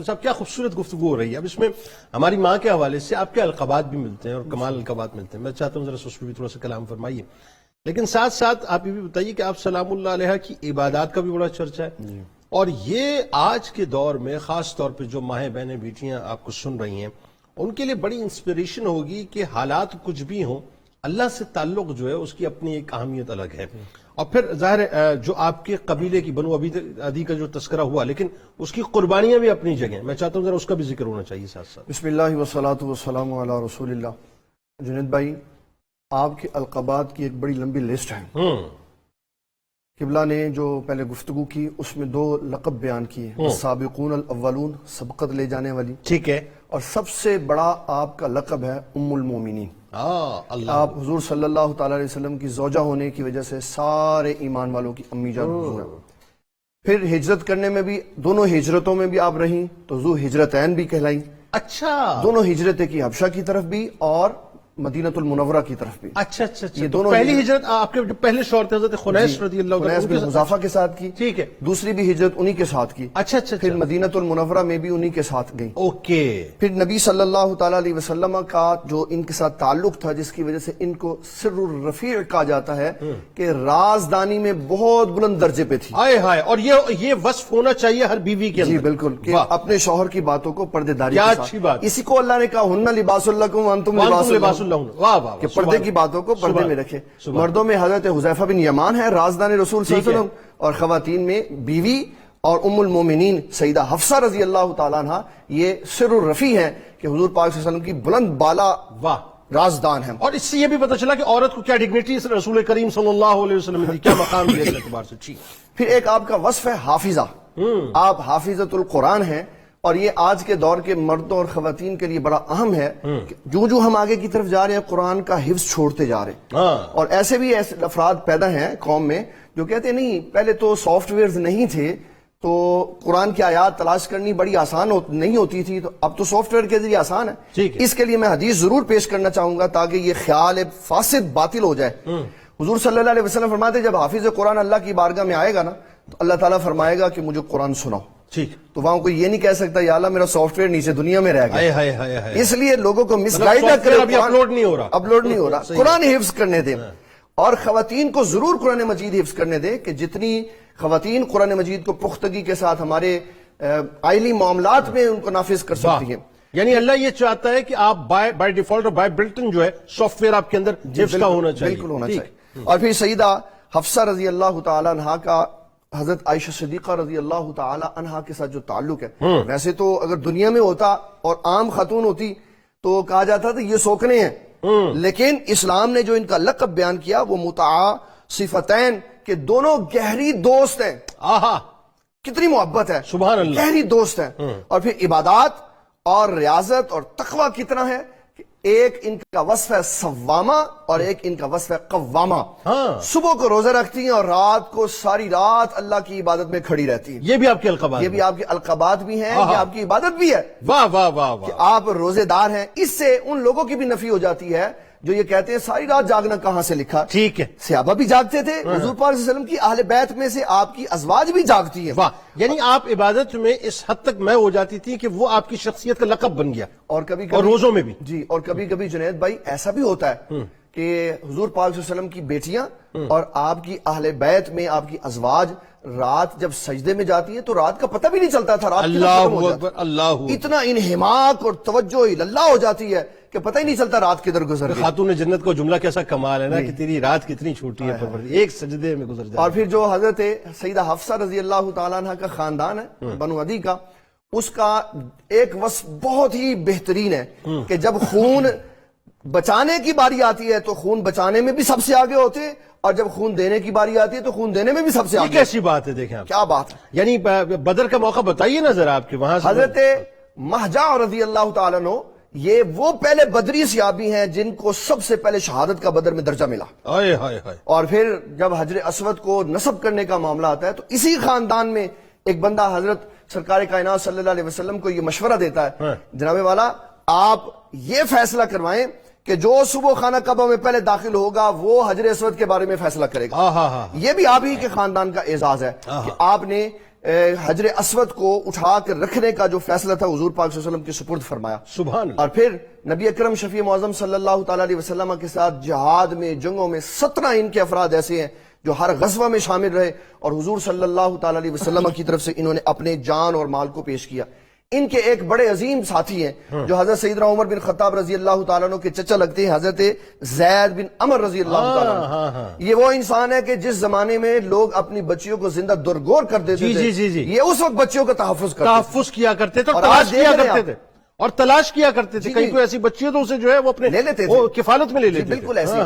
تو صاحب کیا خوبصورت گفتگو ہو رہی ہے. اب اس میں ہماری ماں کے حوالے سے آپ کے القابات بھی ملتے ہیں اور کمال القابات ملتے ہیں. میں چاہتا ہوں ذرا اس پہ بھی تھوڑا سا کلام فرمائیے. لیکن ساتھ ساتھ آپ یہ بھی بتائیے کہ آپ سلام اللہ علیہ کی عبادات کا بھی بڑا چرچا ہے. اور یہ آج کے دور میں خاص طور پہ جو ماہیں بہنیں بیٹیاں آپ کو سن رہی ہیں ان کے لیے بڑی انسپریشن ہوگی کہ حالات کچھ بھی ہوں اللہ سے تعلق جو ہے اس کی اپنی ایک اہمیت الگ ہے. اور پھر ظاہر ہے جو آپ کے قبیلے کی بنو عدی کا جو تذکرہ ہوا لیکن اس کی قربانیاں بھی اپنی جگہ ہیں. میں چاہتا ہوں ذرا اس کا بھی ذکر ہونا چاہیے ساتھ ساتھ. بسم اللہ والصلاۃ والسلام علی رسول اللہ. جنید بھائی آپ کے القابات کی ایک بڑی لمبی لسٹ ہے. قبلہ نے جو پہلے گفتگو کی اس میں 2 لقب بیان کیے, سابقون الاولون, سبقت لے جانے والی, ٹھیک ہے, اور سب سے بڑا آپ کا لقب ہے ام المومنین. آپ حضور صلی اللہ تعالی علیہ وسلم کی زوجہ ہونے کی وجہ سے سارے ایمان والوں کی امی جان حضور ہیں. پھر ہجرت کرنے میں بھی دونوں ہجرتوں میں بھی آپ رہیں تو حضور ہجرتین بھی کہلائیں. اچھا, دونوں ہجرتیں کی حبشہ کی طرف بھی اور مدینۃ المنورہ کی طرف بھی. اچھا اچھا اچھا. یہ دونوں پہلی ہجرت آپ کے جو پہلے شوہر تھے حضرت خنیس رضی اللہ عنہ, خنیس بن حذافہ کے ساتھ کی. ٹھیک ہے. دوسری بھی ہجرت انہی کے ساتھ کی. اچھا اچھا. پھر مدینۃ المنورہ میں بھی انہی کے ساتھ گئی. اوکے. پھر نبی صلی اللہ تعالی علیہ وسلم کا جو ان کے ساتھ تعلق تھا جس کی وجہ سے ان کو سر الرفیع کہا جاتا ہے کہ رازدانی میں بہت بلند درجے پہ تھی. ہائے ہائے, اور یہ وصف ہونا چاہیے ہر بیوی کے اندر. جی بالکل, کہ اپنے شوہر کی باتوں کو پردے داری کیا کے ساتھ. اچھی بات. اسی کو اللہ نے کہا ہن لباس لکم وانتم لباس لہن, واہ واہ, کہ پردے کی باتوں کو پردے میں رکھے. مردوں میں حضرت حذیفہ بن یمان ہے رازدان رسول صلی اللہ علیہ وسلم, اور خواتین میں بیوی اور ام المومنین سیدہ حفصہ رضی اللہ تعالیٰ عنہ یہ سر الرفیع ہیں کہ حضور پاک صلی اللہ علیہ وسلم کی بلند بالا واہ رازدان ہیں. اور اس سے یہ بھی پتہ چلا کہ عورت کو کیا ڈگنیٹی رسول کریم صلی اللہ علیہ وسلم نے کیا مقام دیا اس اعتبار سے. ٹھیک. پھر ایک آپ کا وصف ہے حافظہ. آپ حافظۃ القرآن ہیں, اور یہ آج کے دور کے مردوں اور خواتین کے لیے بڑا اہم ہے. جو ہم آگے کی طرف جا رہے ہیں قرآن کا حفظ چھوڑتے جا رہے ہیں. اور ایسے بھی ایسے افراد پیدا ہیں قوم میں جو کہتے ہیں نہیں پہلے تو سافٹ ویئرز نہیں تھے تو قرآن کی آیات تلاش کرنی بڑی آسان نہیں ہوتی تھی, تو اب تو سافٹ ویئر کے ذریعے آسان ہے. اس کے لیے میں حدیث ضرور پیش کرنا چاہوں گا تاکہ یہ خیال فاسد باطل ہو جائے. حضور صلی اللہ علیہ وسلم فرماتے جب حافظ قرآن اللہ کی بارگاہ میں آئے گا نا تو اللہ تعالیٰ فرمائے گا کہ مجھے قرآن سناؤ. ٹھیک. تو وہاں کوئی یہ نہیں کہہ سکتا یا اللہ میرا سافٹ ویئر نیچے دنیا میں رہ گیا. اس لیے لوگوں کو مس گائیڈ نہ کرے. اپلوڈ نہیں ہو رہا. قرآن حفظ کرنے دیں, اور خواتین کو ضرور قرآن مجید حفظ کرنے دیں کہ جتنی خواتین قرآن مجید کو پختگی کے ساتھ ہمارے آئلی معاملات میں ان کو نافذ کر سکتی ہیں. یعنی اللہ یہ چاہتا ہے کہ آپ بائی ڈیفالٹ اور بائی بلٹن جو ہے سافٹ ویئر آپ کے اندر حفظ کا ہونا چاہیے. بالکل ہونا چاہیے. اور پھر سیدہ حفصہ رضی اللہ تعالی عنہا کا حضرت عائشہ صدیقہ رضی اللہ تعالی عنہا کے ساتھ جو تعلق ہے, ویسے تو اگر دنیا میں ہوتا اور عام خاتون ہوتی تو کہا جاتا تھا یہ سوکنے ہیں, لیکن اسلام نے جو ان کا لقب بیان کیا وہ متعاصفتین کہ دونوں گہری دوست ہیں. آہا, کتنی محبت ہے, سبحان اللہ, گہری دوست ہیں. اور پھر عبادات اور ریاضت اور تقوی کتنا ہے کہ ایک ان کا وصف ہے صوامہ اور ایک ان کا وصف ہے قوامہ. صبح کو روزہ رکھتی ہیں اور رات کو ساری رات اللہ کی عبادت میں کھڑی رہتی ہیں. یہ بھی آپ کے القابات, یہ بھی آپ کے القابات بھی ہیں, یہ آپ کی عبادت بھی ہے. واہ واہ واہ واہ, کہ آپ روزے دار ہیں. اس سے ان لوگوں کی بھی نفی ہو جاتی ہے جو یہ کہتے ہیں ساری رات جاگنا کہاں سے لکھا. ٹھیک ہے, صحابہ بھی جاگتے تھے, حضور پاک صلی اللہ علیہ وسلم کی اہل بیت میں سے آپ کی ازواج بھی جاگتی ہیں. واہ, یعنی آپ عبادت میں اس حد تک میں ہو جاتی تھی کہ وہ آپ کی شخصیت کا لقب بن گیا. اور کبھی اور روزوں میں بھی. جی, اور کبھی کبھی جنید بھائی ایسا بھی ہوتا ہے کہ حضور پاک صلی اللہ علیہ وسلم کی بیٹیاں اور آپ کی اہل بیت میں آپ کی ازواج رات جب سجدے میں جاتی ہیں تو رات کا پتہ بھی نہیں چلتا تھا. رات اللہ اکبر, اللہ, اتنا انہماک اور توجہ اللہ ہو جاتی ہے کہ پتہ ہی نہیں چلتا رات کدھر گزر گئی. خاتون جنت کو جملہ کیسا کمال ہے نا کہ تیری رات کتنی چھوٹی ہے, ایک سجدے میں گزر جائے. اور پھر جو حضرت سیدہ حفصہ رضی اللہ تعالیٰ عنہ کا خاندان ہے بنو عدی کا, اس کا ایک وصف بہت ہی بہترین ہے کہ جب خون بچانے کی باری آتی ہے تو خون بچانے میں بھی سب سے آگے ہوتے ہیں, اور جب خون دینے کی باری آتی ہے تو خون دینے میں بھی سب سے آگے. کیسی بات ہے, دیکھیں آپ, کیا بات ہے. یعنی بدر کا موقع بتائیے نا ذرا آپ کے وہاں. حضرت مہجع رضی اللہ تعالیٰ عنہ یہ وہ پہلے بدری صحابی ہیں جن کو سب سے پہلے شہادت کا بدر میں درجہ ملا. اور پھر جب حجر اسود کو نصب کرنے کا معاملہ آتا ہے تو اسی خاندان میں ایک بندہ حضرت سرکار کائنات صلی اللہ علیہ وسلم کو یہ مشورہ دیتا ہے, جناب والا آپ یہ فیصلہ کروائیں کہ جو صبح خانہ کعبہ میں پہلے داخل ہوگا وہ حجر اسود کے بارے میں فیصلہ کرے گا. یہ بھی آپ ہی کے خاندان کا اعزاز ہے کہ آپ نے حجر اسود کو اٹھا کر رکھنے کا جو فیصلہ تھا حضور پاک صلی اللہ علیہ وسلم کے سپرد فرمایا. سبحان اللہ. اور پھر نبی اکرم شفیع معظم صلی اللہ تعالیٰ علیہ وسلم کے ساتھ جہاد میں جنگوں میں 17 ان کے افراد ایسے ہیں جو ہر غزوہ میں شامل رہے اور حضور صلی اللہ تعالیٰ علیہ وسلم کی طرف سے انہوں نے اپنے جان اور مال کو پیش کیا. ان کے ایک بڑے عظیم ساتھی ہیں جو حضرت سیدنا عمر بن خطاب رضی اللہ تعالیٰ عنہ کے چچا لگتے ہیں, حضرت زید بن عمر رضی اللہ تعالیٰ عنہ. یہ وہ انسان ہے کہ جس زمانے میں لوگ اپنی بچیوں کو زندہ درگور کر دیتے تھے, یہ اس وقت بچیوں کا تحفظ کیا کرتے تھے اور تلاش کیا کرتے تھے اور تلاش کیا کرتے تھے. کہیں کوئی ایسی بچی ہے تو اسے جو ہے وہ اپنے لے لیتے تھے, کفالت میں لے لیتے. بالکل ایسے.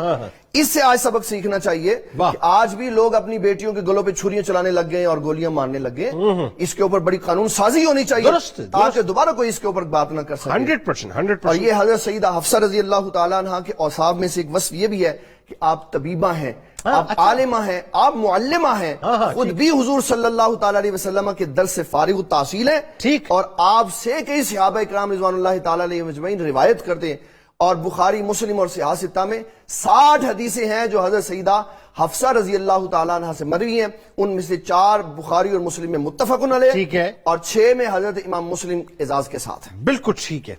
اس سے آج سبق سیکھنا چاہیے کہ آج بھی لوگ اپنی بیٹیوں کے گلوں پہ چھریاں چلانے لگ گئے اور گولیاں مارنے لگ گئے. اس کے اوپر بڑی قانون سازی ہونی چاہیے تاکہ دوبارہ کوئی اس کے اوپر بات نہ کر سکے. 100%. اور یہ حضرت سیدہ حفصہ رضی اللہ تعالیٰ عنہ کے اوصاف میں سے ایک وصف یہ بھی ہے کہ آپ طبیبہ ہیں, آپ عالمہ ہیں, آپ معلمہ ہیں, خود بھی حضور صلی اللہ تعالیٰ علیہ وسلم کے درس سے فارغ التحصیل ہیں. ٹھیک. اور آپ سے کئی صحابہ اکرام رضوان اللہ تعالیٰ علیہ مجمعین روایت کرتے ہیں. اور بخاری, مسلم اور صحاح ستہ میں 60 حدیثیں ہیں جو حضرت سیدہ حفصہ رضی اللہ تعالیٰ عنہ سے مروی ہیں. ان میں سے 4 بخاری اور مسلم میں متفق علیہ, ٹھیک ہے, اور 6 میں حضرت امام مسلم اعزاز کے ساتھ ہیں. بالکل ٹھیک ہے.